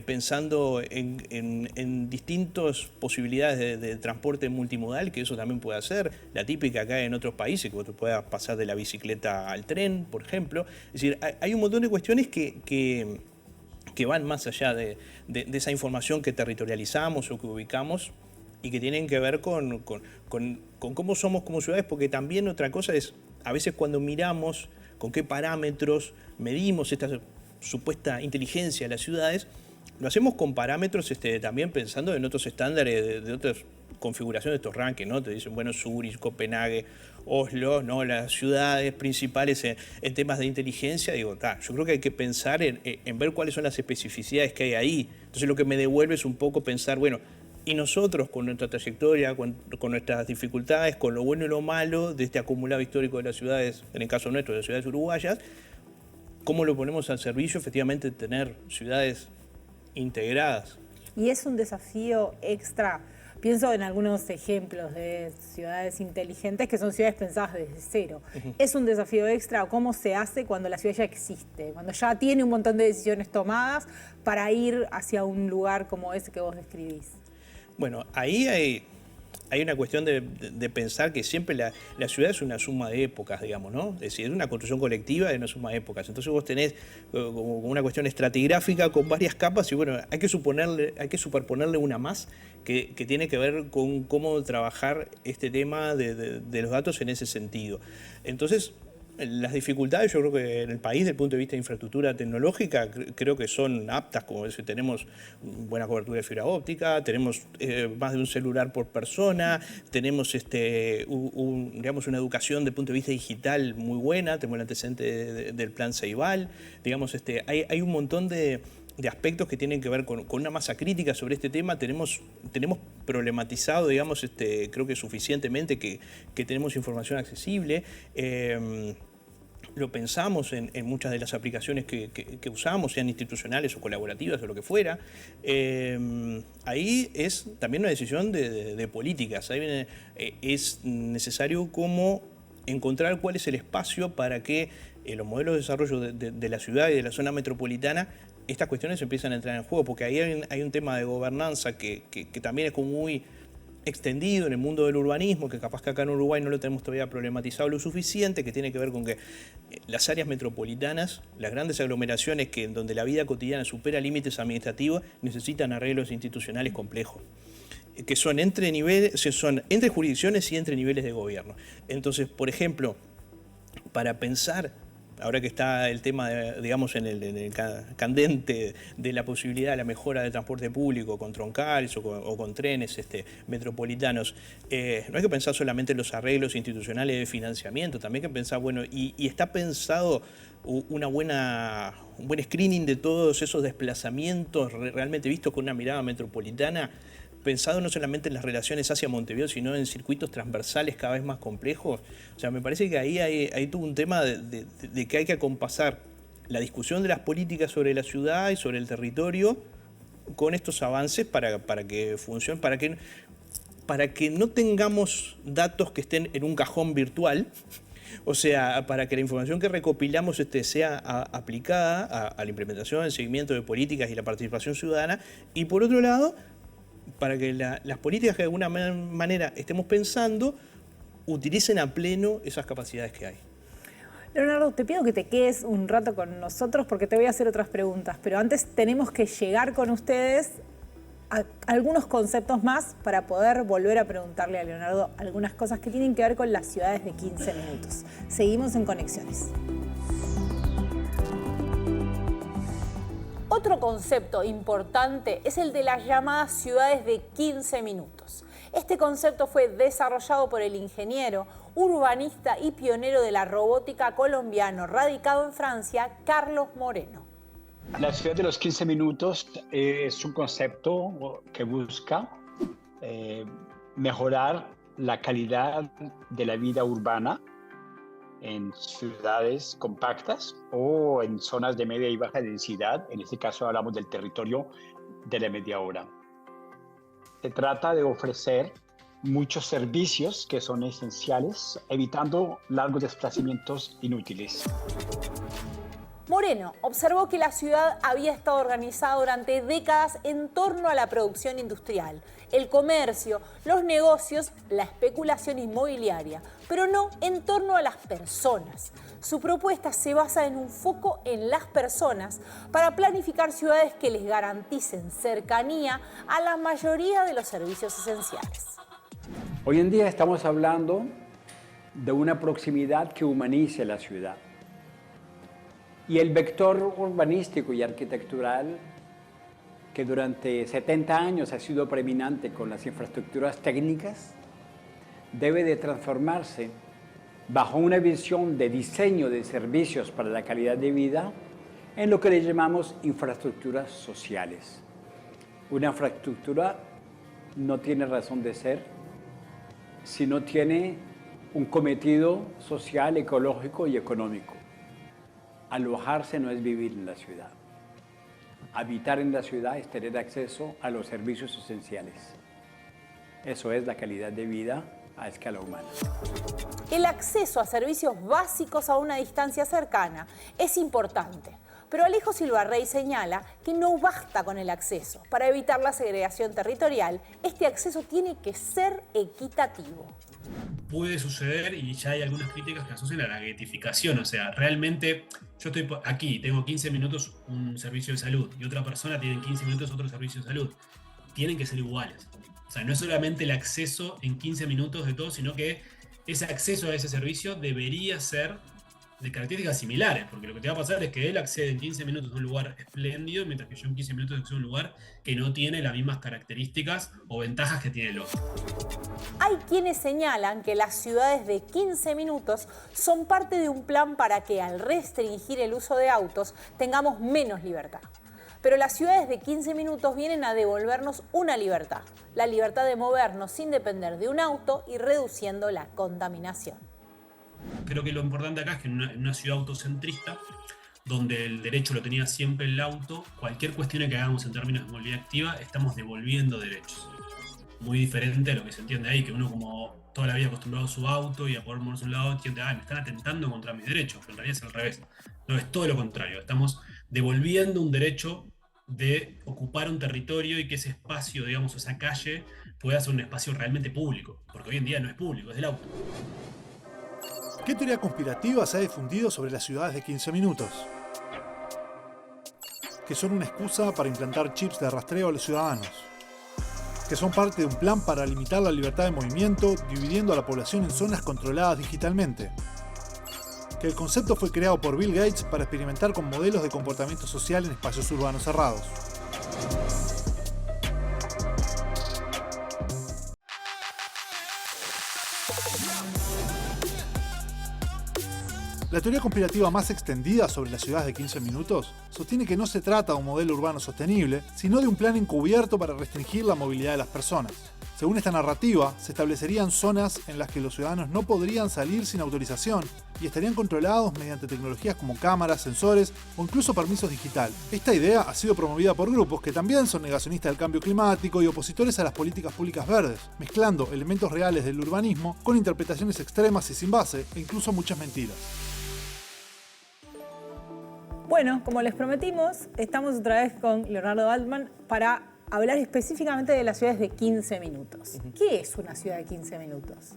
Speaker 16: pensando en distintas posibilidades de transporte multimodal, que eso también puede hacer, la típica acá en otros países, que vos te puedas pasar de la bicicleta al tren, por ejemplo. Es decir, hay un montón de cuestiones que van más allá de esa información que territorializamos o que ubicamos y que tienen que ver con cómo somos como ciudades, porque también otra cosa es, a veces cuando miramos con qué parámetros medimos esta supuesta inteligencia de las ciudades, lo hacemos con parámetros también pensando en otros estándares de otras configuraciones de estos rankings, ¿no? Te dicen, bueno, Zurich, Copenhague, Oslo, ¿no? Las ciudades principales en temas de inteligencia. Digo, yo creo que hay que pensar en ver cuáles son las especificidades que hay ahí. Entonces lo que me devuelve es un poco pensar, bueno, y nosotros con nuestra trayectoria, con nuestras dificultades, con lo bueno y lo malo de este acumulado histórico de las ciudades, en el caso nuestro, de las ciudades uruguayas, ¿cómo lo ponemos al servicio efectivamente de tener ciudades integradas?
Speaker 1: Y es un desafío extra Pienso en algunos ejemplos de ciudades inteligentes que son ciudades pensadas desde cero. ¿Es un desafío extra o cómo se hace cuando la ciudad ya existe, cuando ya tiene un montón de decisiones tomadas para ir hacia un lugar como ese que vos describís?
Speaker 16: Bueno, ahí hay una cuestión de pensar que siempre la ciudad es una suma de épocas, digamos, ¿no? Es decir, es una construcción colectiva de una suma de épocas. Entonces vos tenés como una cuestión estratigráfica con varias capas y bueno, hay que superponerle una más que tiene que ver con cómo trabajar este tema de los datos en ese sentido. Entonces, las dificultades, yo creo que en el país, desde el punto de vista de infraestructura tecnológica, creo que son aptas, como decir, tenemos buena cobertura de fibra óptica, tenemos más de un celular por persona, tenemos digamos, una educación desde el punto de vista digital muy buena, tenemos el antecedente del plan Ceibal, digamos, hay un montón de aspectos que tienen que ver con una masa crítica sobre este tema. Tenemos problematizado, digamos, creo que suficientemente que tenemos información accesible. Lo pensamos en muchas de las aplicaciones que usamos, sean institucionales o colaborativas o lo que fuera. Ahí es también una decisión de políticas. Ahí es necesario como encontrar cuál es el espacio para que los modelos de desarrollo de la ciudad y de la zona metropolitana estas cuestiones empiezan a entrar en juego, porque ahí hay un tema de gobernanza que también es como muy extendido en el mundo del urbanismo, que capaz que acá en Uruguay no lo tenemos todavía problematizado lo suficiente, que tiene que ver con que las áreas metropolitanas, las grandes aglomeraciones donde la vida cotidiana supera límites administrativos, necesitan arreglos institucionales complejos, que son entre jurisdicciones y entre niveles de gobierno. Entonces, por ejemplo, para pensar, ahora que está el tema, digamos, en el candente de la posibilidad de la mejora del transporte público con troncales o con trenes metropolitanos, no hay que pensar solamente en los arreglos institucionales de financiamiento, también hay que pensar, bueno, y está pensado un buen screening de todos esos desplazamientos realmente vistos con una mirada metropolitana, pensado no solamente en las relaciones hacia Montevideo, sino en circuitos transversales cada vez más complejos. O sea, me parece que ahí hay todo un tema de que hay que acompasar la discusión de las políticas sobre la ciudad y sobre el territorio con estos avances para que funcione, para que no tengamos datos que estén en un cajón virtual. O sea, para que la información que recopilamos sea aplicada a la implementación, al seguimiento de políticas y la participación ciudadana. Y por otro lado, para que las políticas que de alguna manera estemos pensando utilicen a pleno esas capacidades que hay.
Speaker 1: Leonardo, te pido que te quedes un rato con nosotros porque te voy a hacer otras preguntas, pero antes tenemos que llegar con ustedes a algunos conceptos más para poder volver a preguntarle a Leonardo algunas cosas que tienen que ver con las ciudades de 15 minutos. Seguimos en Conexiones. Otro concepto importante es el de las llamadas ciudades de 15 minutos. Este concepto fue desarrollado por el ingeniero, urbanista y pionero de la robótica colombiano radicado en Francia, Carlos Moreno.
Speaker 11: La ciudad de los 15 minutos es un concepto que busca mejorar la calidad de la vida urbana en ciudades compactas o en zonas de media y baja densidad. En este caso hablamos del territorio de la media hora. Se trata de ofrecer muchos servicios que son esenciales, evitando largos desplazamientos inútiles.
Speaker 1: Moreno observó que la ciudad había estado organizada durante décadas en torno a la producción industrial, el comercio, los negocios, la especulación inmobiliaria, pero no en torno a las personas. Su propuesta se basa en un foco en las personas para planificar ciudades que les garanticen cercanía a la mayoría de los servicios esenciales.
Speaker 11: Hoy en día estamos hablando de una proximidad que humanice la ciudad. Y el vector urbanístico y arquitectural que durante 70 años ha sido preeminente con las infraestructuras técnicas debe de transformarse bajo una visión de diseño de servicios para la calidad de vida en lo que le llamamos infraestructuras sociales. Una infraestructura no tiene razón de ser si no tiene un cometido social, ecológico y económico. Alojarse no es vivir en la ciudad. Habitar en la ciudad es tener acceso a los servicios esenciales. Eso es la calidad de vida a escala humana.
Speaker 1: El acceso a servicios básicos a una distancia cercana es importante, pero Alejo Silva-Rey señala que no basta con el acceso. Para evitar la segregación territorial, este acceso tiene que ser equitativo.
Speaker 7: Puede suceder, y ya hay algunas críticas que asocian a la guetificación, o sea, realmente yo estoy aquí, tengo 15 minutos un servicio de salud y otra persona tiene 15 minutos otro servicio de salud. Tienen que ser iguales. O sea, no es solamente el acceso en 15 minutos de todo, sino que ese acceso a ese servicio debería ser de características similares, porque lo que te va a pasar es que él accede en 15 minutos a un lugar espléndido, mientras que yo en 15 minutos accedo a un lugar que no tiene las mismas características o ventajas que tiene el otro.
Speaker 1: Hay quienes señalan que las ciudades de 15 minutos son parte de un plan para que al restringir el uso de autos tengamos menos libertad. Pero las ciudades de 15 minutos vienen a devolvernos una libertad, la libertad de movernos sin depender de un auto y reduciendo la contaminación.
Speaker 7: Creo que lo importante acá es que en una ciudad autocentrista, donde el derecho lo tenía siempre el auto, cualquier cuestión que hagamos en términos de movilidad activa, estamos devolviendo derechos. Muy diferente a lo que se entiende ahí, que uno como toda la vida acostumbrado a su auto y a poder moverse a un lado, entiende, me están atentando contra mis derechos, pero en realidad es al revés. No, es todo lo contrario. Estamos devolviendo un derecho de ocupar un territorio y que ese espacio, digamos, esa calle, pueda ser un espacio realmente público, porque hoy en día no es público, es del auto.
Speaker 15: ¿Qué teoría conspirativa se ha difundido sobre las ciudades de 15 minutos? Que son una excusa para implantar chips de rastreo a los ciudadanos. Que son parte de un plan para limitar la libertad de movimiento, dividiendo a la población en zonas controladas digitalmente. Que el concepto fue creado por Bill Gates para experimentar con modelos de comportamiento social en espacios urbanos cerrados. La teoría conspirativa más extendida sobre las ciudades de 15 minutos sostiene que no se trata de un modelo urbano sostenible, sino de un plan encubierto para restringir la movilidad de las personas. Según esta narrativa, se establecerían zonas en las que los ciudadanos no podrían salir sin autorización y estarían controlados mediante tecnologías como cámaras, sensores o incluso permisos digitales. Esta idea ha sido promovida por grupos que también son negacionistas del cambio climático y opositores a las políticas públicas verdes, mezclando elementos reales del urbanismo con interpretaciones extremas y sin base, e incluso muchas mentiras.
Speaker 1: Bueno, como les prometimos, estamos otra vez con Leonardo Altman para hablar específicamente de las ciudades de 15 minutos. ¿Qué es una ciudad de 15 minutos?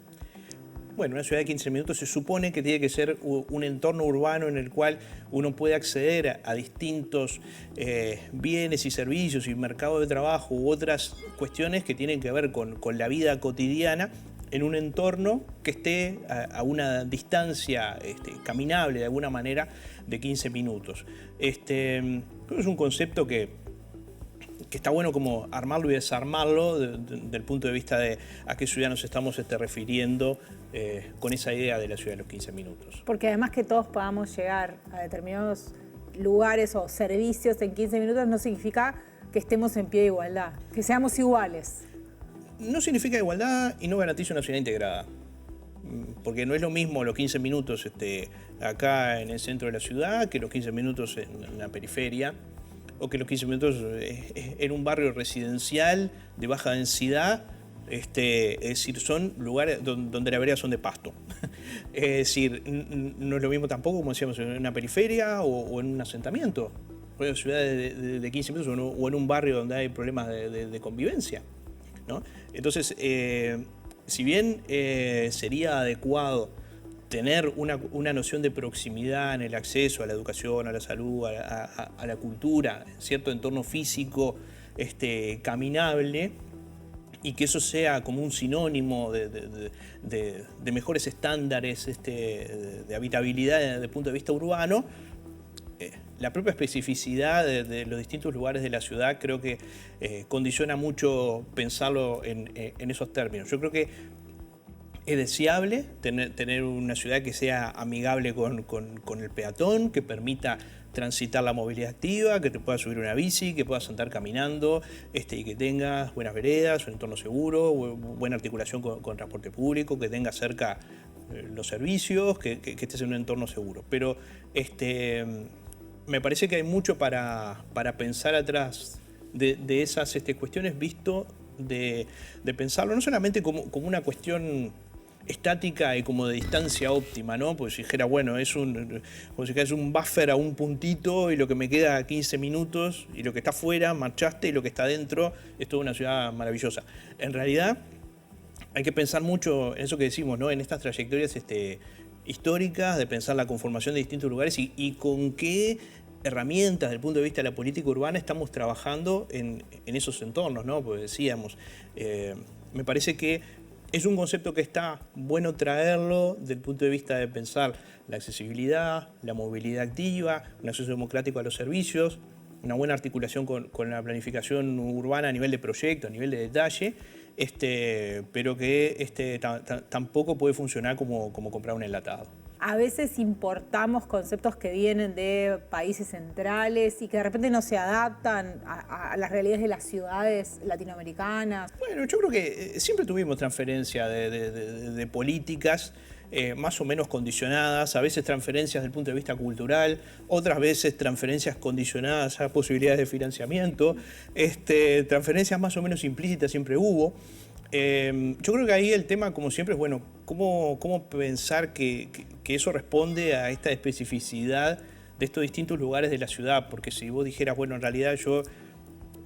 Speaker 16: Bueno, una ciudad de 15 minutos se supone que tiene que ser un entorno urbano en el cual uno puede acceder a distintos bienes y servicios y mercado de trabajo u otras cuestiones que tienen que ver con la vida cotidiana en un entorno que esté a una distancia caminable de alguna manera de 15 minutos. Creo que es un concepto que está bueno como armarlo y desarmarlo del punto de vista de a qué ciudad nos estamos refiriendo con esa idea de la ciudad de los 15 minutos.
Speaker 1: Porque además que todos podamos llegar a determinados lugares o servicios en 15 minutos no significa que estemos en pie de igualdad, que seamos iguales.
Speaker 16: No significa igualdad y no garantiza una ciudad integrada. Porque no es lo mismo los 15 minutos acá en el centro de la ciudad que los 15 minutos en la periferia o que los 15 minutos en un barrio residencial de baja densidad. Es decir, son lugares donde las veredas son de pasto. Es decir, no es lo mismo tampoco, como decíamos, en una periferia o en un asentamiento. En una ciudad de 15 minutos o en un barrio donde hay problemas de convivencia, ¿no? Entonces, si bien sería adecuado tener una noción de proximidad en el acceso a la educación, a la salud, a la cultura, cierto entorno físico caminable, y que eso sea como un sinónimo de mejores estándares de habitabilidad desde el punto de vista urbano, la propia especificidad de los distintos lugares de la ciudad creo que condiciona mucho pensarlo en esos términos. Yo creo que es deseable tener una ciudad que sea amigable con el peatón, que permita transitar la movilidad activa, que te puedas subir una bici, que puedas andar caminando y que tengas buenas veredas, un entorno seguro, buena articulación con transporte público, que tengas cerca los servicios, que estés en un entorno seguro. Pero me parece que hay mucho para pensar atrás de esas cuestiones visto de pensarlo, no solamente como una cuestión estática y como de distancia óptima, ¿no? Pues si dijera, bueno, como si es un buffer a un puntito y lo que me queda a 15 minutos y lo que está afuera, marchaste, y lo que está dentro es toda una ciudad maravillosa. En realidad hay que pensar mucho en eso que decimos, ¿no? En estas trayectorias históricas, de pensar la conformación de distintos lugares y con qué herramientas desde el punto de vista de la política urbana estamos trabajando en esos entornos, ¿no? Pues decíamos, me parece que es un concepto que está bueno traerlo desde el punto de vista de pensar la accesibilidad, la movilidad activa, un acceso democrático a los servicios, una buena articulación con la planificación urbana a nivel de proyecto, a nivel de detalle, pero que tampoco puede funcionar como comprar un enlatado.
Speaker 1: A veces importamos conceptos que vienen de países centrales y que de repente no se adaptan a las realidades de las ciudades latinoamericanas.
Speaker 16: Bueno, yo creo que siempre tuvimos transferencia de políticas más o menos condicionadas, a veces transferencias desde el punto de vista cultural, otras veces transferencias condicionadas a posibilidades de financiamiento, transferencias más o menos implícitas siempre hubo. Yo creo que ahí el tema, como siempre, es bueno, cómo pensar que eso responde a esta especificidad de estos distintos lugares de la ciudad, porque si vos dijeras, bueno, en realidad yo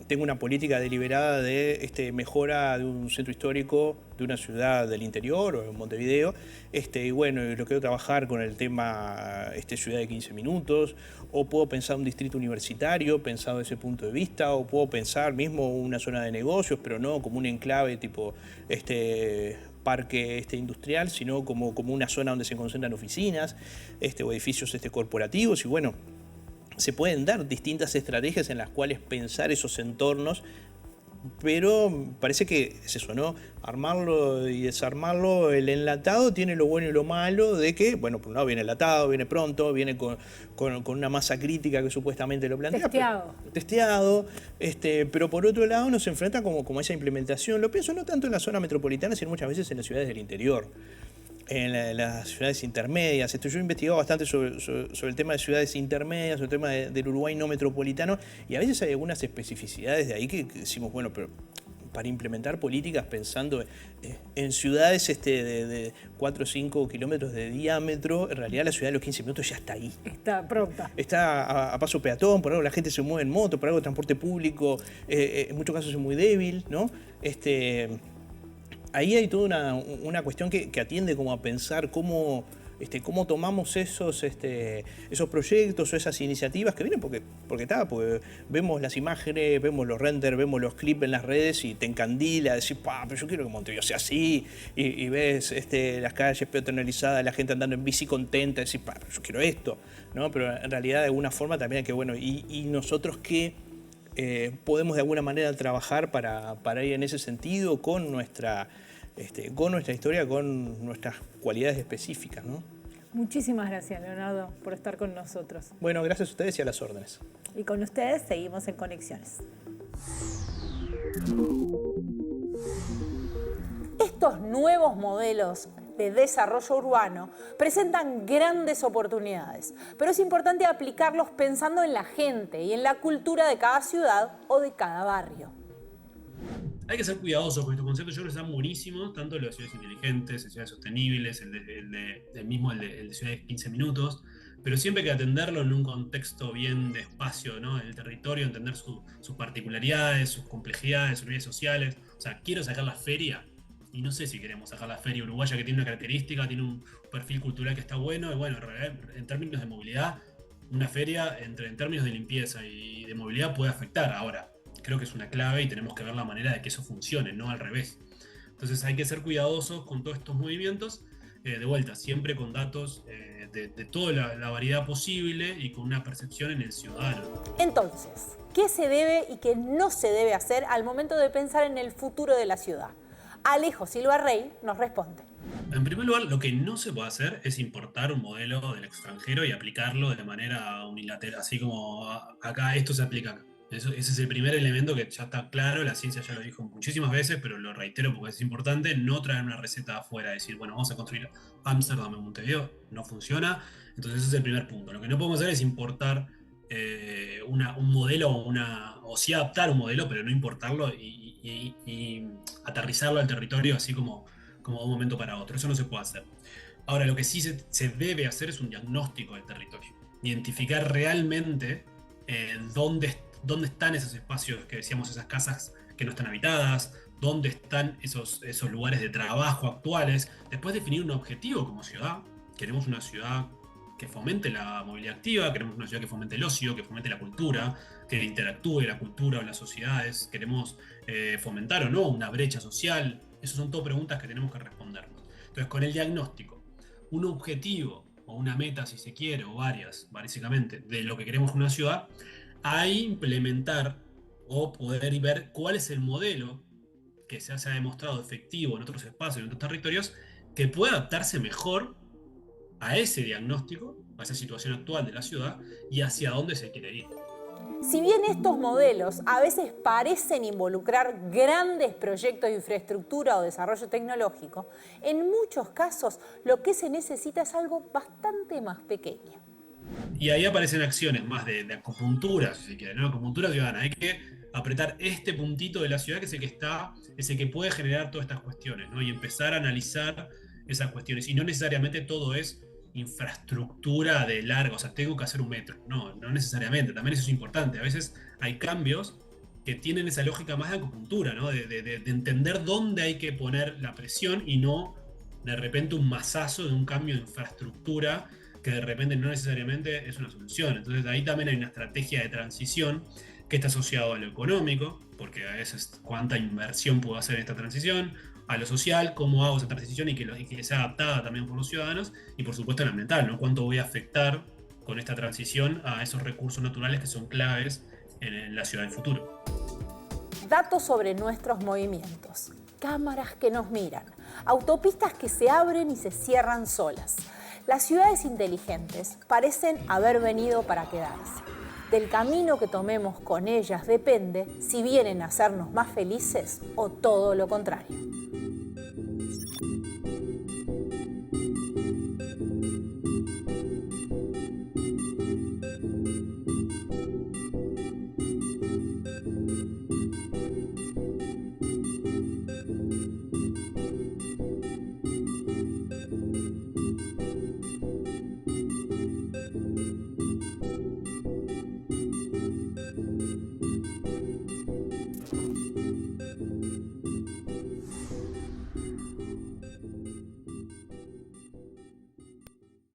Speaker 16: tengo una política deliberada de mejora de un centro histórico de una ciudad del interior o en Montevideo, y bueno, lo quiero trabajar con el tema ciudad de 15 minutos, o puedo pensar un distrito universitario pensado desde ese punto de vista, o puedo pensar mismo una zona de negocios, pero no como un enclave tipo parque industrial, sino como una zona donde se concentran oficinas o edificios corporativos, y bueno, se pueden dar distintas estrategias en las cuales pensar esos entornos, pero parece que es eso, ¿no? Armarlo y desarmarlo. El enlatado tiene lo bueno y lo malo de que, bueno, por un lado viene enlatado, viene pronto, viene con una masa crítica que supuestamente lo plantea. Testeado. Pero por otro lado nos enfrenta como a esa implementación. Lo pienso no tanto en la zona metropolitana, sino muchas veces en las ciudades del interior, en las ciudades intermedias. Yo he investigado bastante sobre el tema de ciudades intermedias, sobre el tema del Uruguay no metropolitano, y a veces hay algunas especificidades de ahí que decimos, bueno, pero para implementar políticas pensando en ciudades de 4 o 5 kilómetros de diámetro, en realidad la ciudad de los 15 minutos ya está ahí.
Speaker 1: Está pronta.
Speaker 16: Está a paso peatón, por algo la gente se mueve en moto, por algo el transporte público en muchos casos es muy débil, ¿no? Ahí hay toda una cuestión que atiende como a pensar cómo tomamos esos proyectos o esas iniciativas que vienen porque vemos las imágenes, vemos los renders, vemos los clips en las redes y te encandila, decís, pero yo quiero que Montevideo sea así, y ves las calles peatonalizadas, la gente andando en bici contenta, decís, yo quiero esto, ¿no? Pero en realidad de alguna forma también hay que, bueno, y nosotros qué podemos de alguna manera trabajar para ir en ese sentido con nuestra historia, con nuestras cualidades específicas, ¿no?
Speaker 1: Muchísimas gracias, Leonardo, por estar con nosotros.
Speaker 16: Bueno, gracias a ustedes y a las órdenes.
Speaker 1: Y con ustedes seguimos en Conexiones. Estos nuevos modelos de desarrollo urbano presentan grandes oportunidades, pero es importante aplicarlos pensando en la gente y en la cultura de cada ciudad o de cada barrio.
Speaker 7: Hay que ser cuidadosos con estos conceptos. Yo creo que están buenísimos, tanto los de ciudades inteligentes, de ciudades sostenibles, el de ciudades de 15 minutos, pero siempre hay que atenderlo en un contexto bien de espacio, ¿no? El territorio, entender sus particularidades, sus complejidades, sus redes sociales. O sea, quiero sacar la feria, y no sé si queremos sacar la feria uruguaya, que tiene una característica, tiene un perfil cultural que está bueno, y bueno, en términos de movilidad, una feria en términos de limpieza y de movilidad puede afectar. Ahora, creo que es una clave y tenemos que ver la manera de que eso funcione, no al revés. Entonces hay que ser cuidadosos con todos estos movimientos, de vuelta, siempre con datos de toda la variedad posible y con una percepción en el ciudadano.
Speaker 1: Entonces, ¿qué se debe y qué no se debe hacer al momento de pensar en el futuro de la ciudad? Alejo Silva Rey nos responde.
Speaker 7: En primer lugar, lo que no se puede hacer es importar un modelo del extranjero y aplicarlo de manera unilateral, así como acá esto se aplica acá. Ese es el primer elemento que ya está claro, la ciencia ya lo dijo muchísimas veces, pero lo reitero porque es importante, no traer una receta de afuera, decir, bueno, vamos a construir Ámsterdam en Montevideo, no funciona. Entonces ese es el primer punto. Lo que no podemos hacer es importar un modelo o sí adaptar un modelo, pero no importarlo y y aterrizarlo al territorio así como de un momento para otro. Eso no se puede hacer. Ahora, lo que sí se debe hacer es un diagnóstico del territorio. Identificar realmente dónde están esos espacios que decíamos, esas casas que no están habitadas, dónde están esos lugares de trabajo actuales. Después definir un objetivo como ciudad. Queremos una ciudad que fomente la movilidad activa, queremos una ciudad que fomente el ocio, que fomente la cultura, que interactúe la cultura o las sociedades, queremos fomentar o no una brecha social. Esas son todas preguntas que tenemos que respondernos. Entonces, con el diagnóstico, un objetivo o una meta, si se quiere, o varias, básicamente, de lo que queremos en una ciudad, ahí implementar o poder ver cuál es el modelo que se ha demostrado efectivo en otros espacios, en otros territorios, que puede adaptarse mejor a ese diagnóstico, a esa situación actual de la ciudad y hacia dónde se quiere ir.
Speaker 1: Si bien estos modelos a veces parecen involucrar grandes proyectos de infraestructura o desarrollo tecnológico, en muchos casos lo que se necesita es algo bastante más pequeño.
Speaker 7: Y ahí aparecen acciones más de acupuntura, si se quiere, ¿no? Acupuntura ciudadana. Hay que apretar este puntito de la ciudad que es el que puede generar todas estas cuestiones, ¿no? Y empezar a analizar esas cuestiones. Y no necesariamente todo es infraestructura de largo, o sea, tengo que hacer un metro. No necesariamente, también eso es importante. A veces hay cambios que tienen esa lógica más de acupuntura, ¿no? De entender dónde hay que poner la presión y no de repente un mazazo de un cambio de infraestructura que de repente no necesariamente es una solución. Entonces ahí también hay una estrategia de transición que está asociado a lo económico, porque a veces cuánta inversión puedo hacer en esta transición, a lo social, cómo hago esa transición y que sea adaptada también por los ciudadanos, y por supuesto en lo ambiental, ¿no? Cuánto voy a afectar con esta transición a esos recursos naturales que son claves en la ciudad del futuro.
Speaker 1: Datos sobre nuestros movimientos, cámaras que nos miran, autopistas que se abren y se cierran solas. Las ciudades inteligentes parecen haber venido para quedarse. Del camino que tomemos con ellas depende si vienen a hacernos más felices o todo lo contrario.